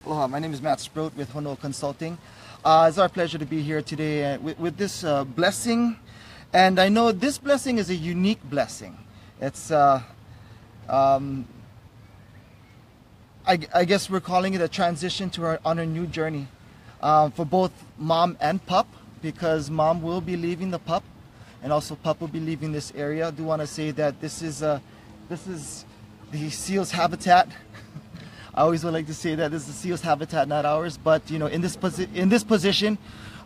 Aloha, my name is Matt Sprout with Hono Consulting. It's our pleasure to be here today with this blessing. And I know this blessing is a unique blessing. It's, I guess we're calling it a transition to on a new journey for both mom and pup, because mom will be leaving the pup and also pup will be leaving this area. I do want to say that this is the seal's habitat. I always would like to say that this is the seal's habitat, not ours. But you know, in this position,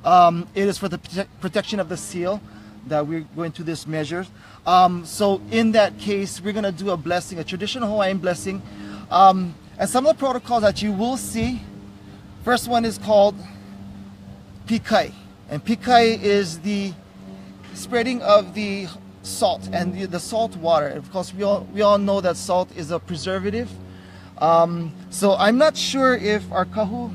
it is for the protection of the seal that we're going through this measure. So in that case, we're going to do a blessing, a traditional Hawaiian blessing. And some of the protocols that you will see, first one is called pikai. And pikai is the spreading of the salt and the salt water. Of course, we all know that salt is a preservative. So I'm not sure if our kahu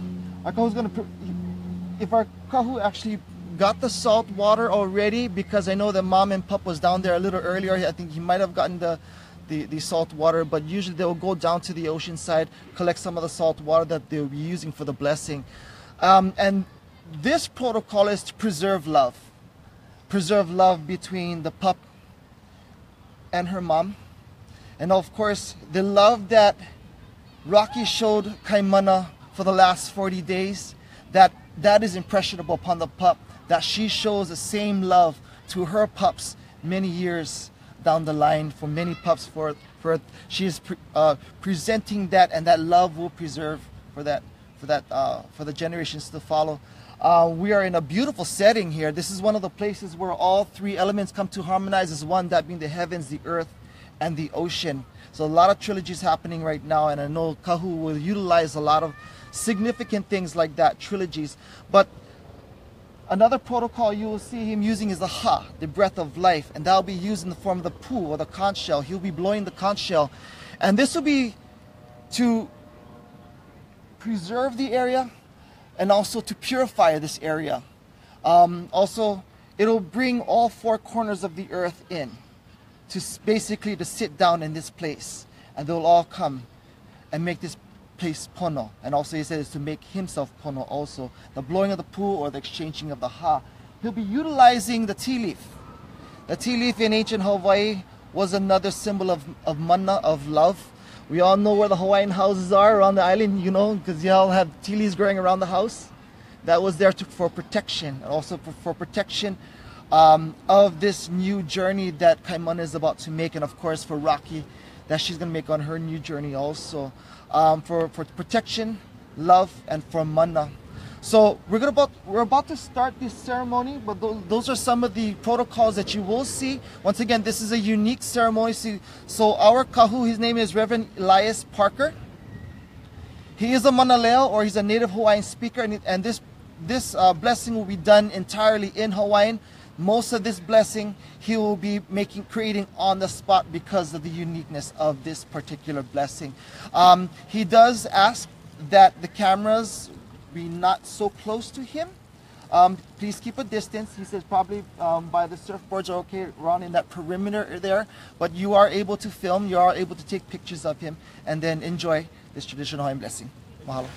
actually got the salt water already, because I know that mom and pup was down there a little earlier. I think he might have gotten the salt water, but usually they'll go down to the ocean side, collect some of the salt water that they'll be using for the blessing. And this protocol is to preserve love between the pup and her mom. And of course, the love that Rocky showed Kaimana for the last 40 days, that is impressionable upon the pup, that she shows the same love to her pups many years down the line, for many pups, for she is presenting that, and that love will preserve for the generations to follow. We are in a beautiful setting here. This is one of the places where all three elements come to harmonize as one, that being the heavens, the earth, and the ocean. So a lot of trilogies happening right now, and I know Kahu will utilize a lot of significant things like that, trilogies. But another protocol you will see him using is the ha, the breath of life, and that will be used in the form of the pu, or the conch shell. He'll be blowing the conch shell, and this will be to preserve the area and also to purify this area. Also, it'll bring all four corners of the earth in, to basically to sit down in this place, and they'll all come and make this place pono. And also he says to make himself pono also. The blowing of the pu, or the exchanging of the ha. He'll be utilizing the tea leaf. The tea leaf in ancient Hawaii was another symbol of mana, of love. We all know where the Hawaiian houses are around the island, you know, because you all have tea leaves growing around the house. That was there for protection, and also for protection of this new journey that Kaimana is about to make, and of course for Rocky, that she's going to make on her new journey also, for protection, love, and for mana. So we're about to start this ceremony, but those are some of the protocols that you will see. Once again, this is a unique ceremony. So our kahu, his name is Reverend Elias Parker. He is a manaleo, or he's a native Hawaiian speaker, and this blessing will be done entirely in Hawaiian. Most of this blessing he will be creating on the spot because of the uniqueness of this particular blessing. He does ask that the cameras be not so close to him. Please keep a distance. He says probably by the surfboards are okay around in that perimeter there, but you are able to film, you are able to take pictures of him, and then enjoy this traditional Hawaiian blessing. Mahalo.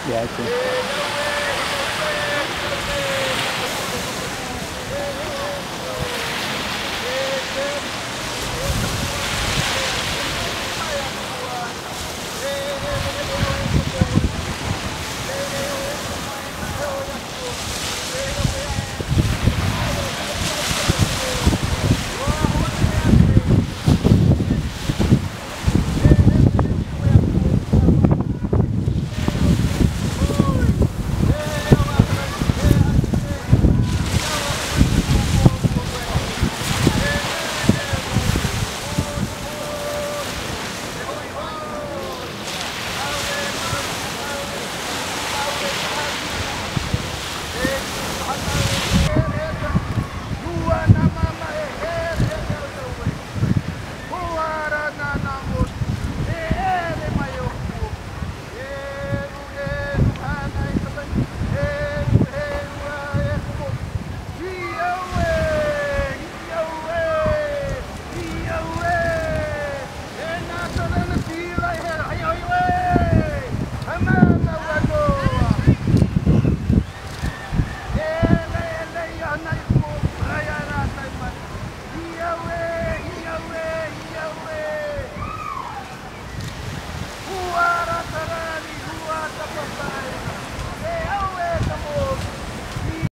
Yeah, I think.